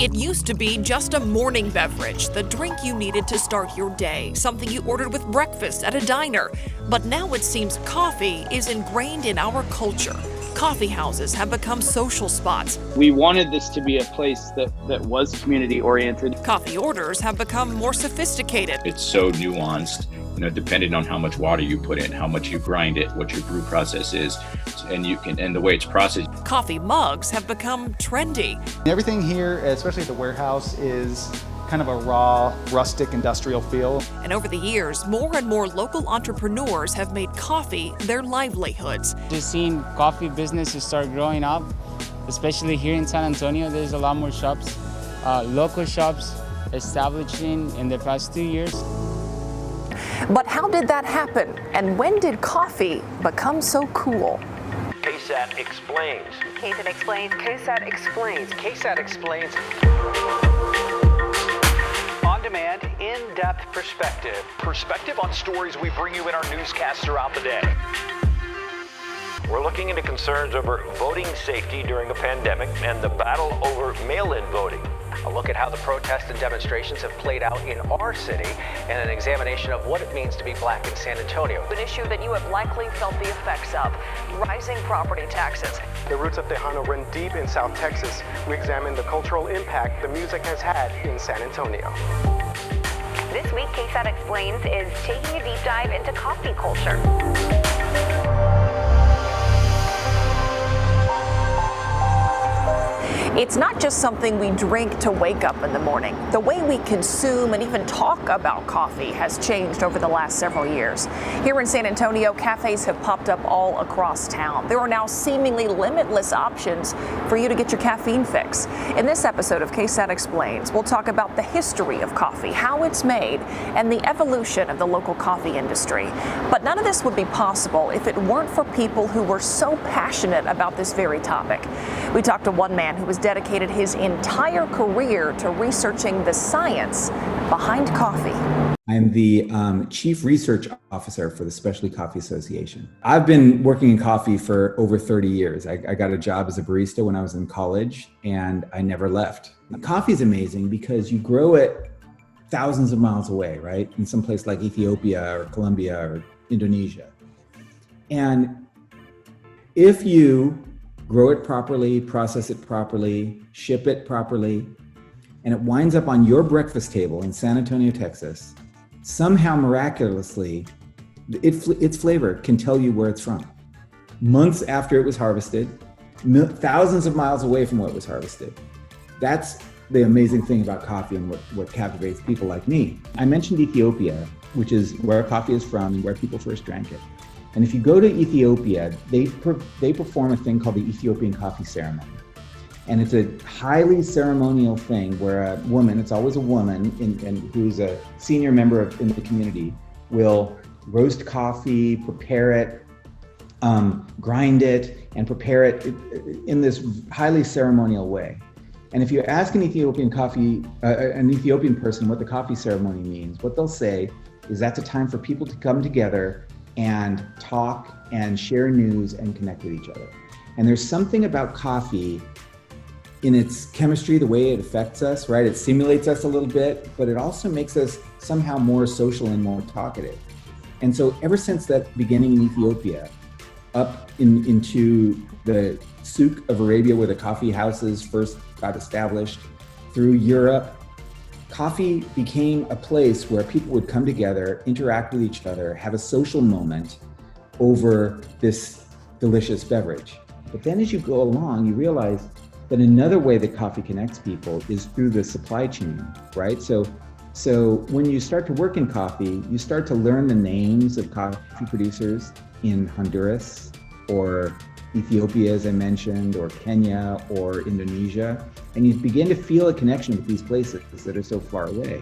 It used to be just a morning beverage, the drink you needed to start your day, something you ordered with breakfast at a diner. But now it seems coffee is ingrained in our culture. Coffee houses have become social spots. We wanted this to be a place that was community oriented. Coffee orders have become more sophisticated. It's so nuanced, depending on how much water you put in, how much you grind it, what your brew process is, and the way it's processed. Coffee mugs have become trendy. Everything here, especially at the warehouse, is kind of a raw, rustic, industrial feel. And over the years, more and more local entrepreneurs have made coffee their livelihoods. Just seeing coffee businesses start growing up, especially here in San Antonio, there's a lot more shops, local shops establishing in the past 2 years. But how did that happen? And when did coffee become so cool? KSAT explains. KSAT explains. KSAT explains. KSAT explains. On-demand, in-depth perspective. Perspective on stories we bring you in our newscasts throughout the day. We're looking into concerns over voting safety during a pandemic and the battle over mail-in voting. A look at how the protests and demonstrations have played out in our city, and an examination of what it means to be black in San Antonio. An issue that you have likely felt the effects of, rising property taxes. The roots of Tejano run deep in South Texas. We examine the cultural impact the music has had in San Antonio. This week, KSAT Explains is taking a deep dive into coffee culture. It's not just something we drink to wake up in the morning. The way we consume and even talk about coffee has changed over the last several years. Here in San Antonio, cafes have popped up all across town. There are now seemingly limitless options for you to get your caffeine fix. In this episode of KSAT Explains, we'll talk about the history of coffee, how it's made, and the evolution of the local coffee industry. But none of this would be possible if it weren't for people who were so passionate about this very topic. We talked to one man who was dedicated his entire career to researching the science behind coffee. I'm the Chief Research Officer for the Specialty Coffee Association. I've been working in coffee for over 30 years. I got a job as a barista when I was in college, and I never left. Coffee is amazing because you grow it thousands of miles away, right? In some place like Ethiopia or Colombia or Indonesia. And if you grow it properly, process it properly, ship it properly, and it winds up on your breakfast table in San Antonio, Texas, somehow miraculously, its flavor can tell you where it's from. Months after it was harvested, thousands of miles away from where it was harvested. That's the amazing thing about coffee and what captivates people like me. I mentioned Ethiopia, which is where coffee is from and where people first drank it. And if you go to Ethiopia, they perform a thing called the Ethiopian coffee ceremony. And it's a highly ceremonial thing where a woman, it's always a woman who's a senior member in the community, will roast coffee, prepare it, grind it, and prepare it in this highly ceremonial way. And if you ask an Ethiopian person what the coffee ceremony means, what they'll say is that's a time for people to come together and talk and share news and connect with each other. And there's something about coffee in its chemistry, the way it affects us, right? It stimulates us a little bit, but it also makes us somehow more social and more talkative. And so ever since that beginning in Ethiopia, up into the souk of Arabia where the coffee houses first got established, through Europe, coffee became a place where people would come together, interact with each other, have a social moment over this delicious beverage. But then as you go along, you realize that another way that coffee connects people is through the supply chain, right? So when you start to work in coffee, you start to learn the names of coffee producers in Honduras or Ethiopia, as I mentioned, or Kenya or Indonesia. And you begin to feel a connection with these places that are so far away.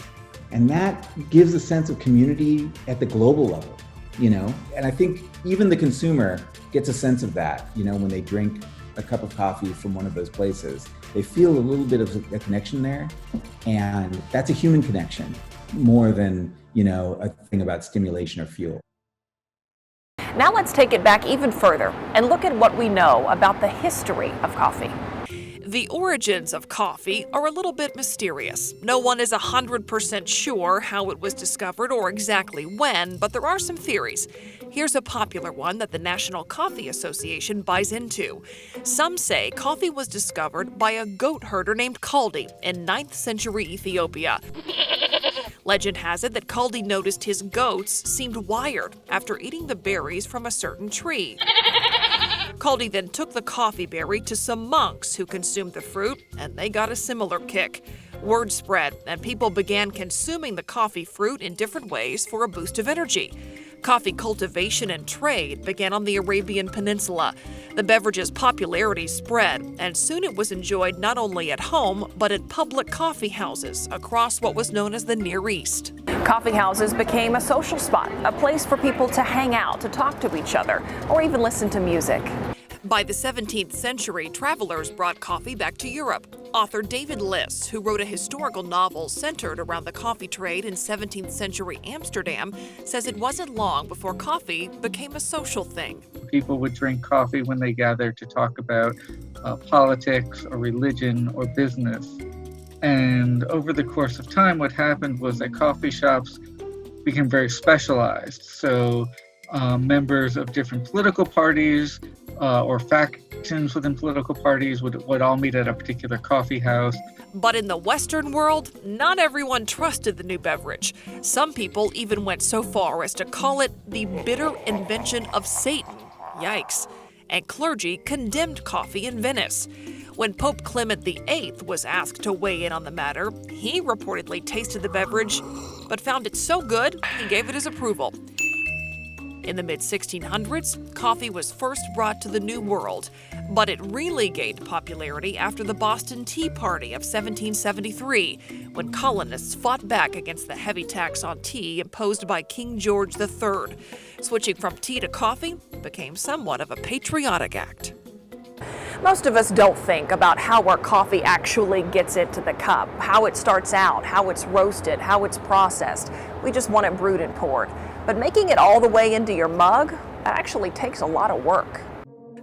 And that gives a sense of community at the global level, And I think even the consumer gets a sense of that, when they drink a cup of coffee from one of those places. They feel a little bit of a connection there. And that's a human connection more than, a thing about stimulation or fuel. Now let's take it back even further and look at what we know about the history of coffee. The origins of coffee are a little bit mysterious. No one is 100% sure how it was discovered or exactly when, but there are some theories. Here's a popular one that the National Coffee Association buys into. Some say coffee was discovered by a goat herder named Kaldi in 9th century Ethiopia. Legend has it that Kaldi noticed his goats seemed wired after eating the berries from a certain tree. Kaldi then took the coffee berry to some monks who consumed the fruit, and they got a similar kick. Word spread, and people began consuming the coffee fruit in different ways for a boost of energy. Coffee cultivation and trade began on the Arabian Peninsula. The beverage's popularity spread, and soon it was enjoyed not only at home, but at public coffee houses across what was known as the Near East. Coffee houses became a social spot, a place for people to hang out, to talk to each other, or even listen to music. By the 17th century, travelers brought coffee back to Europe. Author David Liss, who wrote a historical novel centered around the coffee trade in 17th century Amsterdam, says it wasn't long before coffee became a social thing. People would drink coffee when they gathered to talk about politics or religion or business. And over the course of time, what happened was that coffee shops became very specialized. So members of different political parties or factions within political parties would all meet at a particular coffee house. But in the Western world, not everyone trusted the new beverage. Some people even went so far as to call it the bitter invention of Satan. Yikes. And clergy condemned coffee in Venice. When Pope Clement VIII was asked to weigh in on the matter, he reportedly tasted the beverage, but found it so good, he gave it his approval. In the mid-1600s, coffee was first brought to the New World, but it really gained popularity after the Boston Tea Party of 1773, when colonists fought back against the heavy tax on tea imposed by King George III. Switching from tea to coffee became somewhat of a patriotic act. Most of us don't think about how our coffee actually gets into the cup, how it starts out, how it's roasted, how it's processed. We just want it brewed and poured. But making it all the way into your mug, that actually takes a lot of work.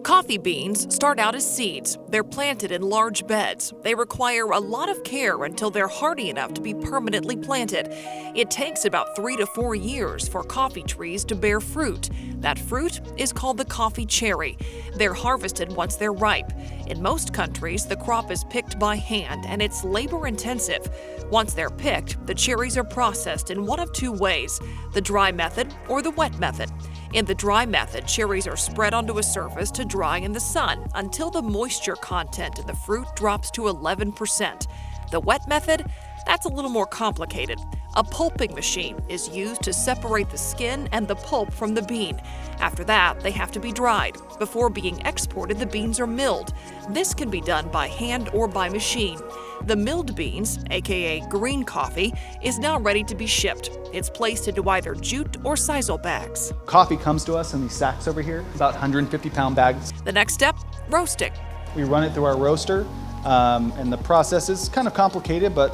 Coffee beans start out as seeds. They're planted in large beds. They require a lot of care until they're hardy enough to be permanently planted. It takes about 3 to 4 years for coffee trees to bear fruit. That fruit is called the coffee cherry. They're harvested once they're ripe. In most countries, the crop is picked by hand and it's labor-intensive. Once they're picked, the cherries are processed in one of two ways, the dry method or the wet method. In the dry method, cherries are spread onto a surface to dry in the sun until the moisture content in the fruit drops to 11%. The wet method, that's a little more complicated. A pulping machine is used to separate the skin and the pulp from the bean. After that, they have to be dried. Before being exported, the beans are milled. This can be done by hand or by machine. The milled beans, aka green coffee, is now ready to be shipped. It's placed into either jute or sisal bags. Coffee comes to us in these sacks over here, about 150-pound bags. The next step, roasting. We run it through our roaster, and the process is kind of complicated, but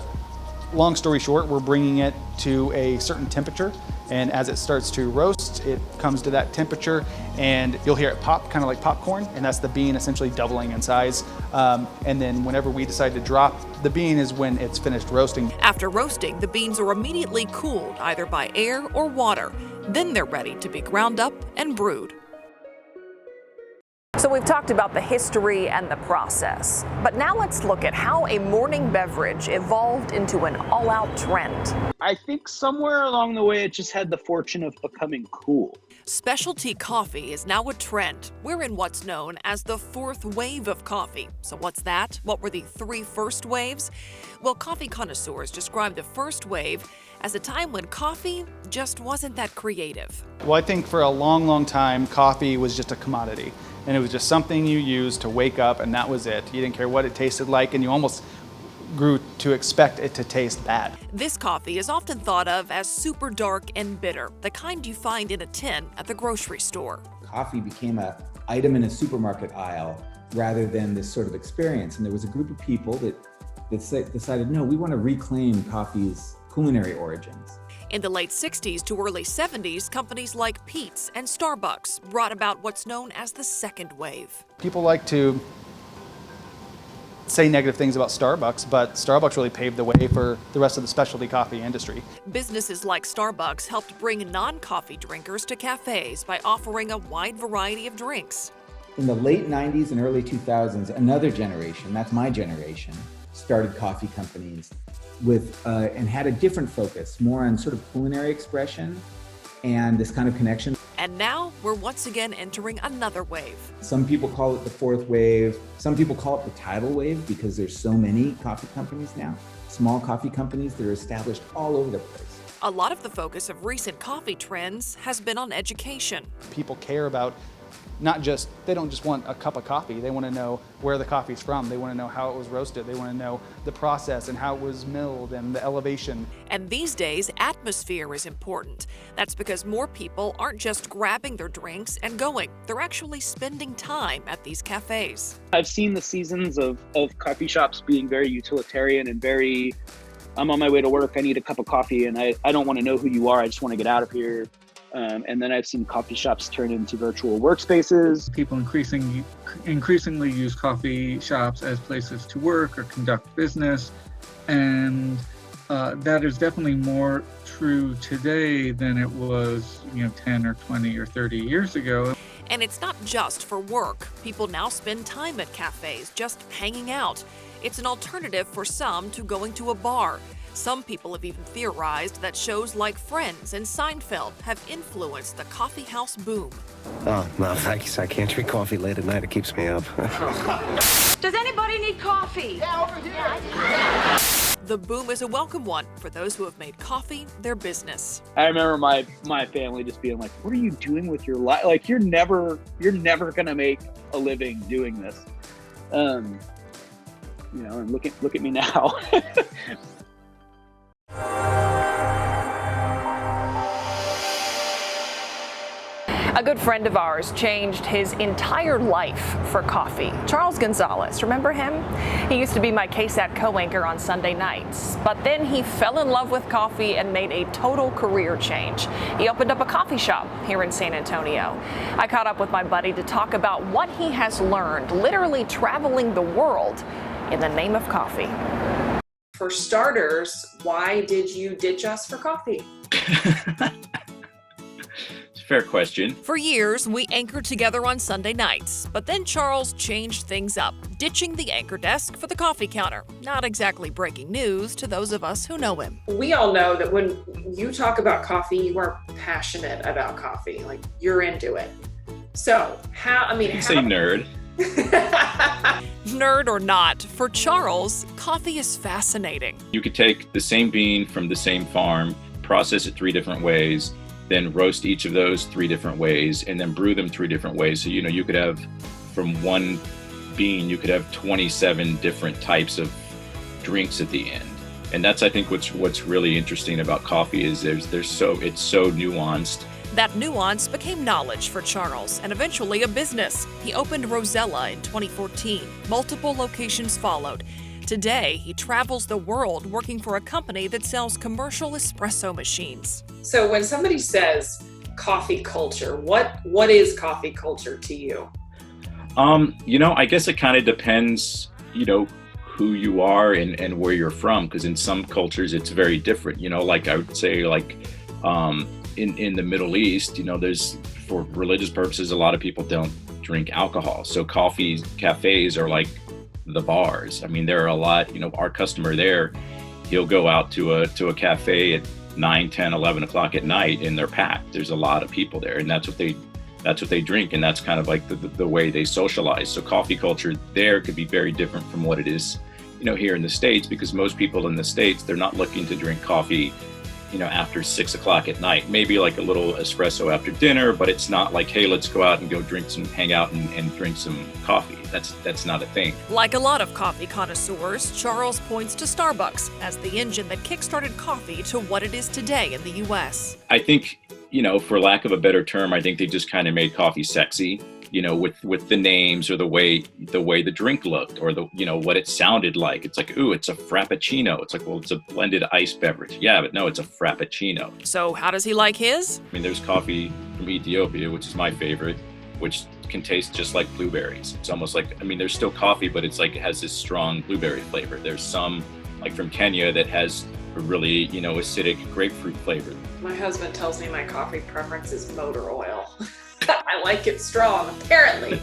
long story short, we're bringing it to a certain temperature, and as it starts to roast, it comes to that temperature, and you'll hear it pop, kind of like popcorn, and that's the bean essentially doubling in size. And then whenever we decide to drop the bean is when it's finished roasting. After roasting, the beans are immediately cooled either by air or water. Then they're ready to be ground up and brewed. So we've talked about the history and the process, but now let's look at how a morning beverage evolved into an all-out trend. I think somewhere along the way it just had the fortune of becoming cool. Specialty coffee is now a trend. We're in what's known as the fourth wave of coffee. So what's that? What were the 3 first waves? Well, coffee connoisseurs describe the first wave as a time when coffee just wasn't that creative. Well, I think for a long, long time, coffee was just a commodity. And it was just something you used to wake up, and that was it. You didn't care what it tasted like, and you almost grew to expect it to taste bad. This coffee is often thought of as super dark and bitter, the kind you find in a tin at the grocery store. Coffee became an item in a supermarket aisle rather than this sort of experience. And there was a group of people that decided, no, we want to reclaim coffee's culinary origins. In the late 60s to early 70s, companies like Peet's and Starbucks brought about what's known as the second wave. People like to say negative things about Starbucks, but Starbucks really paved the way for the rest of the specialty coffee industry. Businesses like Starbucks helped bring non-coffee drinkers to cafes by offering a wide variety of drinks. In the late 90s and early 2000s, another generation, that's my generation, started coffee companies with and had a different focus, more on sort of culinary expression and this kind of connection. And now we're once again entering another wave. Some people call it the fourth wave. Some people call it the tidal wave because there's so many coffee companies now, small coffee companies that are established all over the place. A lot of the focus of recent coffee trends has been on education. People care about they don't just want a cup of coffee. They want to know where the coffee's from. They want to know how it was roasted. They want to know the process and how it was milled and the elevation. And these days, atmosphere is important. That's because more people aren't just grabbing their drinks and going. They're actually spending time at these cafes. I've seen the seasons of coffee shops being very utilitarian and very, I'm on my way to work, I need a cup of coffee, and I don't want to know who you are, I just want to get out of here. And then I've seen coffee shops turn into virtual workspaces. People increasingly use coffee shops as places to work or conduct business. And that is definitely more true today than it was, 10 or 20 or 30 years ago. And it's not just for work. People now spend time at cafes, just hanging out. It's an alternative for some to going to a bar. Some people have even theorized that shows like Friends and Seinfeld have influenced the coffee house boom. Oh, no, thanks. I can't drink coffee late at night. It keeps me up. Does anybody need coffee? Yeah, over here. The boom is a welcome one for those who have made coffee their business. I remember my family just being like, "What are you doing with your life? Like, you're never gonna make a living doing this." And look at me now. A good friend of ours changed his entire life for coffee. Charles Gonzalez, remember him? He used to be my KSAT co-anchor on Sunday nights, but then he fell in love with coffee and made a total career change. He opened up a coffee shop here in San Antonio. I caught up with my buddy to talk about what he has learned, literally traveling the world in the name of coffee. For starters, why did you ditch us for coffee? Fair question. For years, we anchored together on Sunday nights, but then Charles changed things up, ditching the anchor desk for the coffee counter. Not exactly breaking news to those of us who know him. We all know that when you talk about coffee, you are passionate about coffee. Like, you're into it. So, Say nerd. Nerd or not, for Charles, coffee is fascinating. You could take the same bean from the same farm, process it 3 different ways, then roast each of those 3 different ways, and then brew them 3 different ways. So, you could have, from one bean, you could have 27 different types of drinks at the end. And that's, I think, what's really interesting about coffee is it's so nuanced. That nuance became knowledge for Charles and eventually a business. He opened Rosella in 2014. Multiple locations followed. Today, he travels the world working for a company that sells commercial espresso machines. So when somebody says coffee culture, what is coffee culture to you? I guess it kind of depends, who you are and where you're from, because in some cultures it's very different. Like I would say, in the Middle East, there's, for religious purposes, a lot of people don't drink alcohol. So cafes are like the bars. I mean, there are a lot, our customer there, he'll go out to a cafe at 9, 10, 11 o'clock at night and they're packed. There's a lot of people there, and that's what they drink, and that's kind of like the way they socialize. So coffee culture there could be very different from what it is, here in the States, because most people in the States, they're not looking to drink coffee after 6 o'clock at night. Maybe like a little espresso after dinner, but it's not like, hey, let's go out and go hang out and drink some coffee. That's not a thing. Like a lot of coffee connoisseurs, Charles points to Starbucks as the engine that kickstarted coffee to what it is today in the U.S. I think, for lack of a better term, I think they just kind of made coffee sexy, with the names or the way the drink looked, or what it sounded like. It's like, ooh, it's a frappuccino. It's like, well, it's a blended iced beverage. Yeah, but no, it's a frappuccino. So how does he like his? I mean, there's coffee from Ethiopia, which is my favorite. which can taste just like blueberries. It's almost like, I mean, there's still coffee, but it's like it has this strong blueberry flavor. There's some, like from Kenya, that has a really, acidic grapefruit flavor. My husband tells me my coffee preference is motor oil. I like it strong, apparently.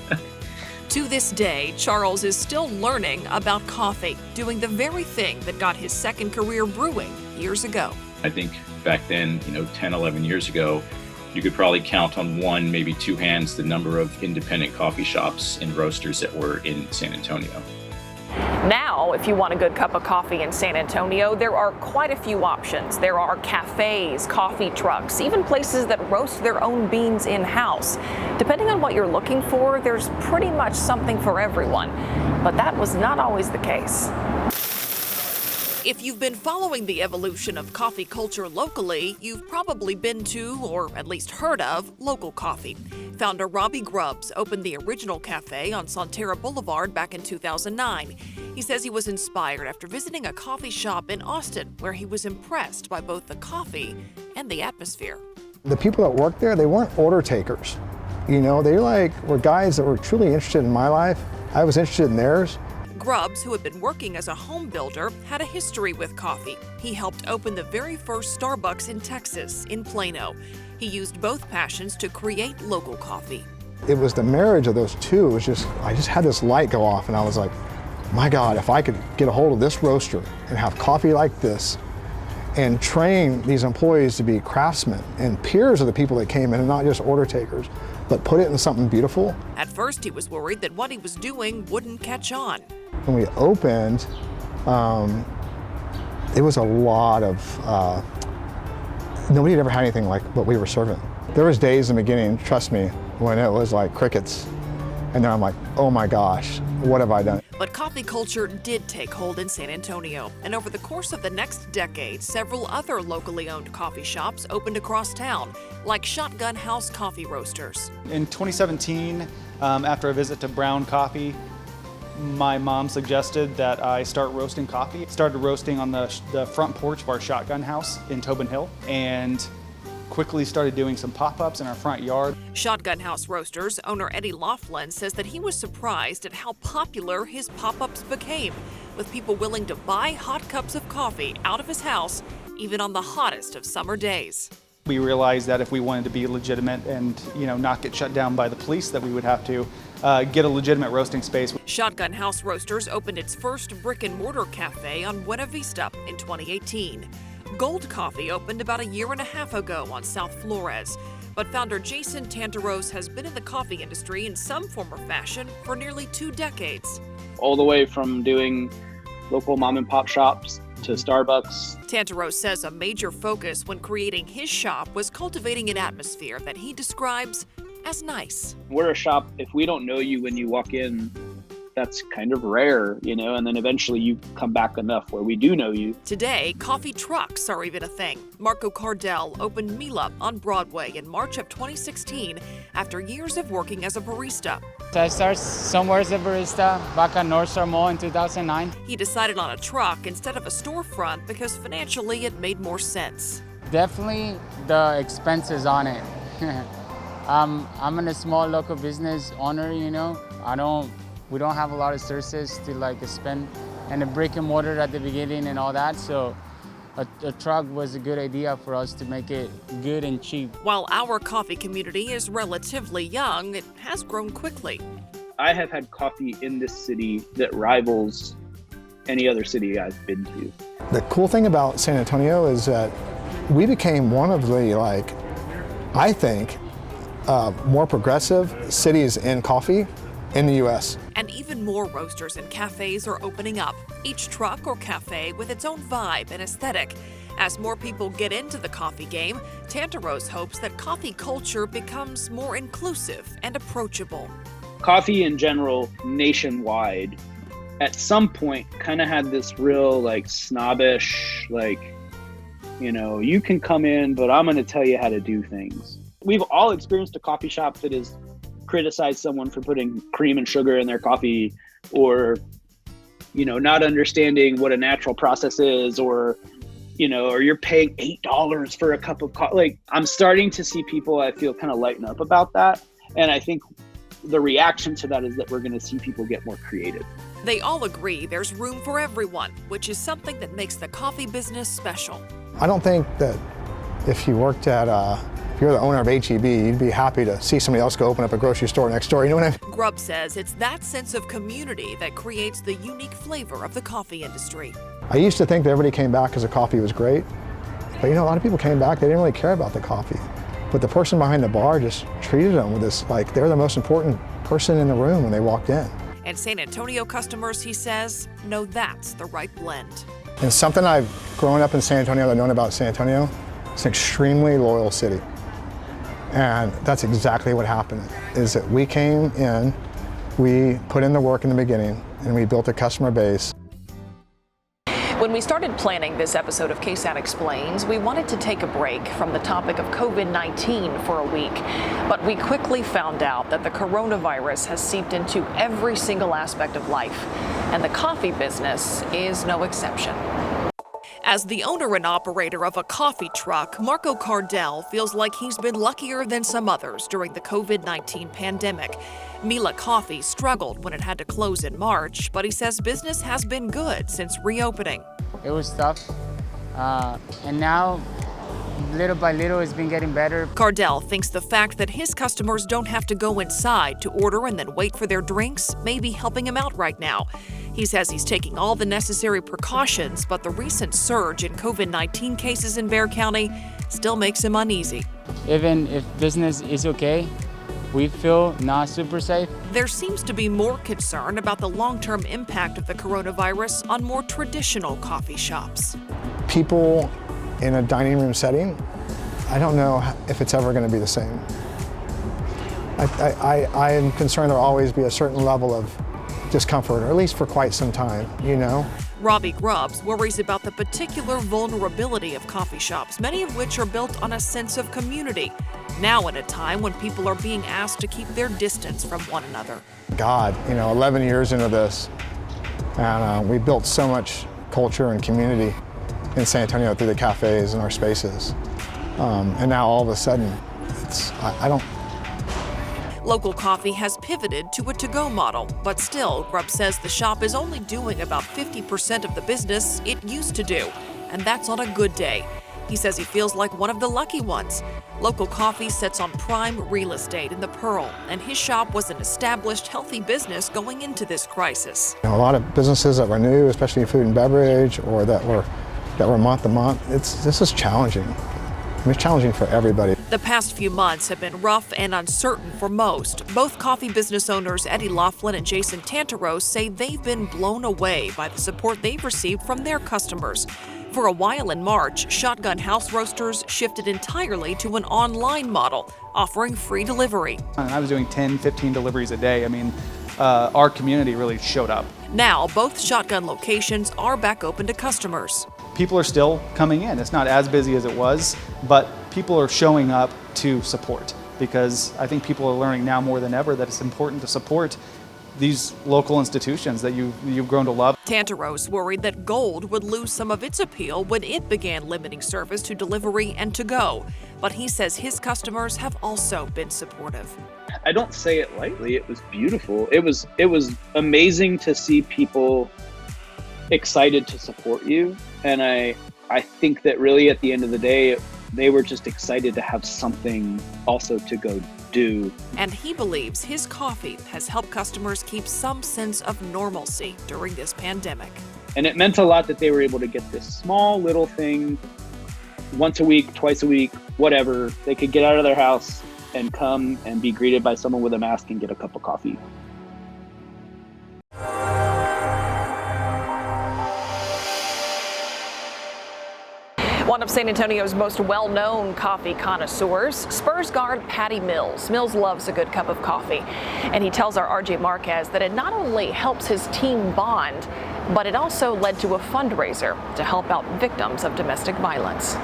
To this day, Charles is still learning about coffee, doing the very thing that got his second career brewing years ago. I think back then, 10, 11 years ago, you could probably count on one, maybe two hands, the number of independent coffee shops and roasters that were in San Antonio. Now, if you want a good cup of coffee in San Antonio, there are quite a few options. There are cafes, coffee trucks, even places that roast their own beans in-house. Depending on what you're looking for, there's pretty much something for everyone. But that was not always the case. If you've been following the evolution of coffee culture locally, you've probably been to, or at least heard of, local coffee. Founder Robbie Grubbs opened the original cafe on Sonterra Boulevard back in 2009. He says he was inspired after visiting a coffee shop in Austin, where he was impressed by both the coffee and the atmosphere. The people that worked there, they weren't order takers. They were guys that were truly interested in my life. I was interested in theirs. Grubbs, who had been working as a home builder, had a history with coffee. He helped open the very first Starbucks in Texas, in Plano. He used both passions to create local coffee. It was the marriage of those two. I just had this light go off, and I was like, my God, if I could get a hold of this roaster and have coffee like this and train these employees to be craftsmen and peers of the people that came in and not just order takers, but put it into something beautiful. At first, he was worried that what he was doing wouldn't catch on. When we opened, it was a lot of, nobody had ever had anything like what we were serving. There was days in the beginning, trust me, when it was like crickets. And then I'm like, oh my gosh, what have I done? But coffee culture did take hold in San Antonio. And over the course of the next decade, several other locally owned coffee shops opened across town, like Shotgun House Coffee Roasters. In 2017, after a visit to Brown Coffee, my mom suggested that I start roasting coffee. Started roasting on the front porch of our Shotgun House in Tobin Hill, and quickly started doing some pop-ups in our front yard. Shotgun House Roasters owner Eddie Laughlin says that he was surprised at how popular his pop-ups became, with people willing to buy hot cups of coffee out of his house, even on the hottest of summer days. We realized that if we wanted to be legitimate and not get shut down by the police, that we would have to get a legitimate roasting space. Shotgun House Roasters opened its first brick-and-mortar cafe on Buena Vista in 2018. Gold Coffee opened about a year and a half ago on South Flores, but founder Jason Tantaros has been in the coffee industry in some form or fashion for nearly 2 decades. All the way from doing local mom and pop shops to Starbucks. Tantaros says a major focus when creating his shop was cultivating an atmosphere that he describes as nice. We're a shop, if we don't know you when you walk in, that's kind of rare, and then eventually you come back enough where we do know you. Today, coffee trucks are even a thing. Marco Cardell opened Mila on Broadway in March of 2016 after years of working as a barista. So I started somewhere as a barista back at North Star Mall in 2009. He decided on a truck instead of a storefront because financially it made more sense. Definitely the expenses on it. I'm in a small local business owner, we don't have a lot of sources to spend, and a brick and mortar at the beginning and all that. So a truck was a good idea for us to make it good and cheap. While our coffee community is relatively young, it has grown quickly. I have had coffee in this city that rivals any other city I've been to. The cool thing about San Antonio is that we became one of the, I think, more progressive cities in coffee in the U.S. And even more roasters and cafes are opening up, each truck or cafe with its own vibe and aesthetic. As more people get into the coffee game, Tantaros hopes that coffee culture becomes more inclusive and approachable. Coffee in general, nationwide, at some point kind of had this real snobbish, you can come in, but I'm going to tell you how to do things. We've all experienced a coffee shop that has criticized someone for putting cream and sugar in their coffee, or not understanding what a natural process is, or you're paying $8 for a cup of coffee. I'm starting to see people, I feel, kind of lighten up about that. And I think the reaction to that is that we're going to see people get more creative. They all agree there's room for everyone, which is something that makes the coffee business special. I don't think that if you worked at, if you're the owner of H-E-B, you'd be happy to see somebody else go open up a grocery store next door, you know what I mean? Grubb says it's that sense of community that creates the unique flavor of the coffee industry. I used to think that everybody came back because the coffee was great, but a lot of people came back, they didn't really care about the coffee. But the person behind the bar just treated them with this, like they're the most important person in the room when they walked in. And San Antonio customers, he says, know that's the right blend. And something I've grown up in San Antonio, I've known about San Antonio, it's an extremely loyal city. And that's exactly what happened, is that we came in, we put in the work in the beginning, and we built a customer base. When we started planning this episode of KSAT Explains, we wanted to take a break from the topic of COVID-19 for a week, but we quickly found out that the coronavirus has seeped into every single aspect of life, and the coffee business is no exception. As the owner and operator of a coffee truck, Marco Cardell feels like he's been luckier than some others during the COVID-19 pandemic. Mila Coffee struggled when it had to close in March, but he says business has been good since reopening. It was tough, and now, little by little, it's been getting better. Cardell thinks the fact that his customers don't have to go inside to order and then wait for their drinks may be helping him out right now. He says he's taking all the necessary precautions, but the recent surge in COVID-19 cases in Bexar County still makes him uneasy. Even if business is okay, we feel not super safe. There seems to be more concern about the long-term impact of the coronavirus on more traditional coffee shops. People in a dining room setting, I don't know if it's ever going to be the same. I am concerned there'll always be a certain level of discomfort, or at least for quite some time, Robbie Grubbs worries about the particular vulnerability of coffee shops, many of which are built on a sense of community, now at a time when people are being asked to keep their distance from one another. God, 11 years into this, and we built so much culture and community in San Antonio through the cafes and our spaces. And now all of a sudden, I don't. Local Coffee has pivoted to a to-go model, but still, Grubb says the shop is only doing about 50% of the business it used to do, and that's on a good day. He says he feels like one of the lucky ones. Local Coffee sits on prime real estate in the Pearl, and his shop was an established, healthy business going into this crisis. A lot of businesses that were new, especially food and beverage, or that were month to month, this is challenging. It's challenging for everybody. The past few months have been rough and uncertain for most. Both coffee business owners Eddie Laughlin and Jason Tantaros say they've been blown away by the support they've received from their customers. For a while in March, Shotgun House Roasters shifted entirely to an online model, offering free delivery. I was doing 10, 15 deliveries a day. Our community really showed up. Now, both Shotgun locations are back open to customers. People are still coming in. It's not as busy as it was, but people are showing up to support, because I think people are learning now more than ever that it's important to support these local institutions that you've grown to love. Tantaros worried that Gold would lose some of its appeal when it began limiting service to delivery and to-go, but he says his customers have also been supportive. I don't say it lightly. It was beautiful. It was amazing to see people excited to support you, and I think that really at the end of the day, they were just excited to have something also to go do. And he believes his coffee has helped customers keep some sense of normalcy during this pandemic. And it meant a lot that they were able to get this small little thing once a week, twice a week, whatever. They could get out of their house and come and be greeted by someone with a mask and get a cup of coffee. One of San Antonio's most well-known coffee connoisseurs, Spurs guard Patty Mills. Mills loves a good cup of coffee, and he tells our RJ Marquez that it not only helps his team bond, but it also led to a fundraiser to help out victims of domestic violence.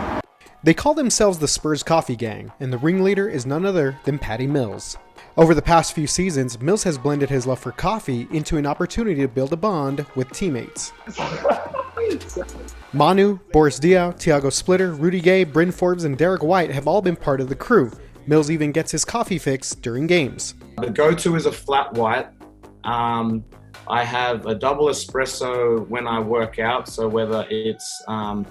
They call themselves the Spurs Coffee Gang, and the ringleader is none other than Patty Mills. Over the past few seasons, Mills has blended his love for coffee into an opportunity to build a bond with teammates. Manu, Boris Diaw, Tiago Splitter, Rudy Gay, Bryn Forbes, and Derek White have all been part of the crew. Mills even gets his coffee fix during games. The go-to is a flat white. I have a double espresso when I work out, so whether it's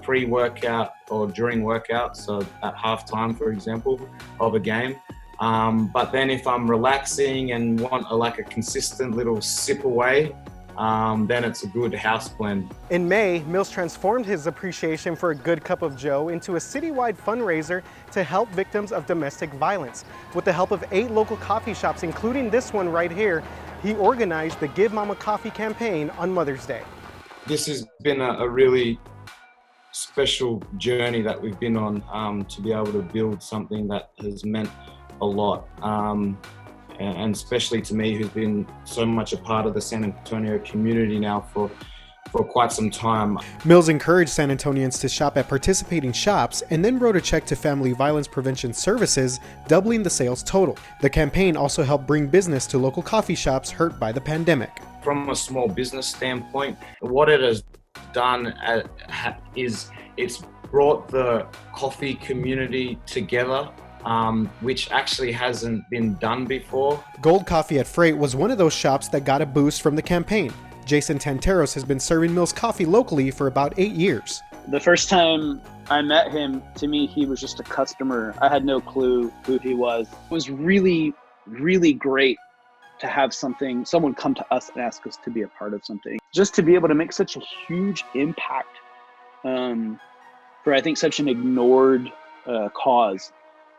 pre-workout or during workout, so at halftime, for example, of a game. But then if I'm relaxing and want a consistent little sip away, then it's a good house blend. In May, Mills transformed his appreciation for a good cup of joe into a citywide fundraiser to help victims of domestic violence. With the help of 8 local coffee shops, including this one right here, he organized the Give Mama Coffee campaign on Mother's Day. This has been a really special journey that we've been on to be able to build something that has meant a lot. And especially to me, who's been so much a part of the San Antonio community now for quite some time. Mills encouraged San Antonians to shop at participating shops and then wrote a check to Family Violence Prevention Services, doubling the sales total. The campaign also helped bring business to local coffee shops hurt by the pandemic. From a small business standpoint, what it has done is it's brought the coffee community together, which actually hasn't been done before. Gold Coffee at Freight was one of those shops that got a boost from the campaign. Jason Tanteros has been serving Mills coffee locally for about 8 years. The first time I met him, to me, he was just a customer. I had no clue who he was. It was really, really great to have someone come to us and ask us to be a part of something. Just to be able to make such a huge impact for, I think, such an ignored cause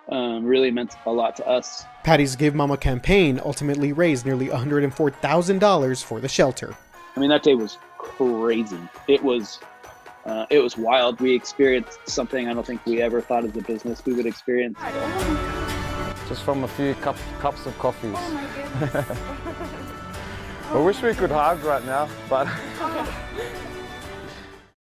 really meant a lot to us. Patty's Give Mama campaign ultimately raised nearly $104,000 for the shelter. I mean, that day was crazy. It was wild. We experienced something I don't think we ever thought as a business we would experience. Just from a few cups of coffees. Oh my goodness. I wish we could hug right now, but